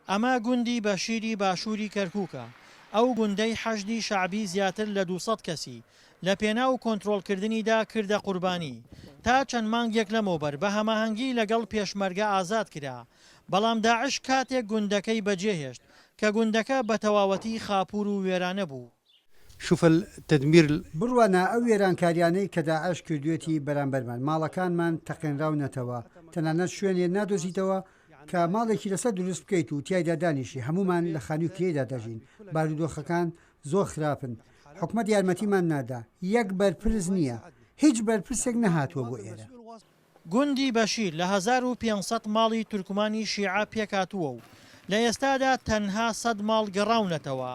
ئەمە گوندی بەشیری باشووری کەرکووکە. ئەو گوندەی حەشدی شعبی زیاتر لە 200 کەسی لە پێناو کۆنتڕۆڵکردنیدا کردە قوربانی تا چەند مانگێک لەمەوبەر بە هەماهەنگی لەگەڵ پێشمەرگە ئازاد کرا. بەڵام داعش کاتێک گوندەکەی بەجێهێشت کە گوندەکە بە تەواوەتی خاپور و وێرانە بوو. شوف التدمير بڕوانە ئەو وێرانکاریانەی کە داعش کردوێتی بەرامبەرمان ماڵەکانمان تەقێنراونەتەوە تەنانەت شوێنێ نادۆزیتەوە کە ماڵێکی لەسەر دروست بکەیت و تیایدا دانیشی هەمومان لە خانووکێدا دەژین بارودۆخەکان زۆر خراپن حکومەت یارمەتیمان نادا یەک بەرپرس نییە هیچ بەرپرسێک نەهاتووە بۆ ئێرە. گوندی بەشیر لە 1500 ماڵی تورکمانی شیعە پێکاتووە و لە ئێستادا تەنها 100 ماڵ گەڕاونەتەوە.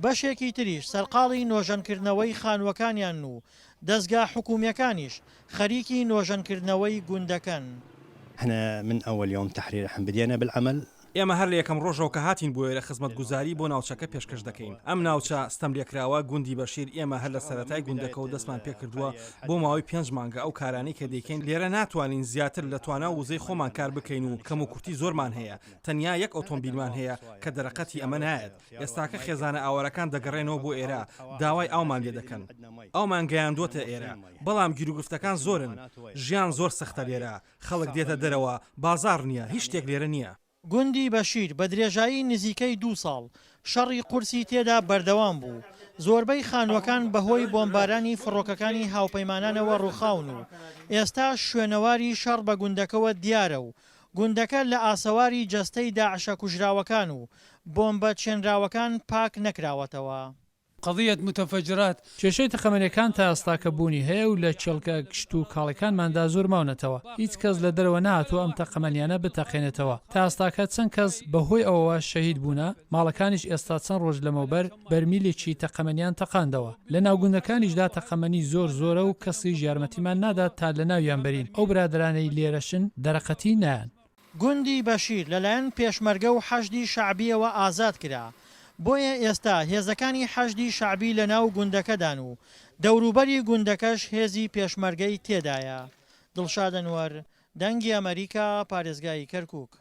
بەشێکی تریش سەرقاڵی نۆژەنکردنەوەی خانووەکانیان و دەستگا حکوومیەکانیش خەریکی نۆژەنکردنەوەی گوندەکەن. احنا من اول يوم تحرير احنا بدينا بالعمل. ئێمە هەر لە یەکەم ڕۆژەوە کە هاتین بۆ ئێرە خزمەتگوزاری بۆ ناوچەکە پێشکەش دەکەین. ئەم ناوچە ستەملێکراوە گوندی بەشیر ئێمە هەر لە سەرەتای گوندەکەەوە دەستمان پێکردووە بۆ ماوەی 5 مانگە ئەو کارانەی کە دەیکەین لێرە ناتوانین زیاتر لە توانە وزەی خۆمان کار بکەین و کەم و کورتی زۆرمان هەیە تەنیا یەک ئۆتۆمبیلمان هەیە کە دەرەقەتی ئەمە نایەت. ئێستاکە خێزانە ئاوەرەکان دەگەڕێنەوە بۆ ئێرە داوای ئاومان لێ دەکەن. ئەومان گەیاندوتە ئێرە بەڵام گیرروگفتەکان زۆرن ژیان زۆر سەختە لێرە خەڵک دێتە دەرەوە بازار نییە هیچ شتێک لێرە نییە. گوندی بەشیر بە درێژایی نزیکەی 2 ساڵ شەڕی قورسی تێدا بەردەوام بوو. زۆربەی خانووەکان بەهۆی بۆمبارانی فڕۆکەکانی هاوپەیمانانەوە ڕووخاون و ئێستا شوێنەواری شەڕ بە گوندەکەەوە دیارە و گوندەکە لە ئاسەواری جەستەی داعشە کوژراوەکان و بۆمبە چێنراوەکان پاک نەکراوەتەوە. قضیەت متەفەجرات کێشەی تەخەمەنیەکان تا ئێستاکە بوونی هەیە و لە چێڵکە گشت و کاڵەکانماندا زۆر ماونەتەوە هیچ کەس لە دەرەوە نهاتوە ئەم تەقەمەنیانە بتەقێنێتەوە تا ئێستاکە چەند کەس بەهۆی ئەوەوە شەهید بوونە ماڵەکانیش ئێستا چەند ڕۆژ لەمەوبەر بەرمیلێکی تەقەمەنیان تەقاندەوە لە ناوگوندەکانیشدا تەقەمەنی زۆر زۆرە و کەسی یارمەتیمان نادا تا لە ناویان بەرین ئەو برادرانەی لێرەشن دەرەقەتی نایان. گوندی بەشیر لەلایەن پێشمەرگە و حەشدی شعبیەوە ئازاد کرا. بۆیە ئێستا هێزەکانی حەشدی شعبی لە ناو گوندەکەدان و دەوروبەری گوندەکەش هێزی پێشمەرگەی تێدایە. دڵشاد ئەنوەر دەنگی ئەمریکا پارێزگای کەرکووک.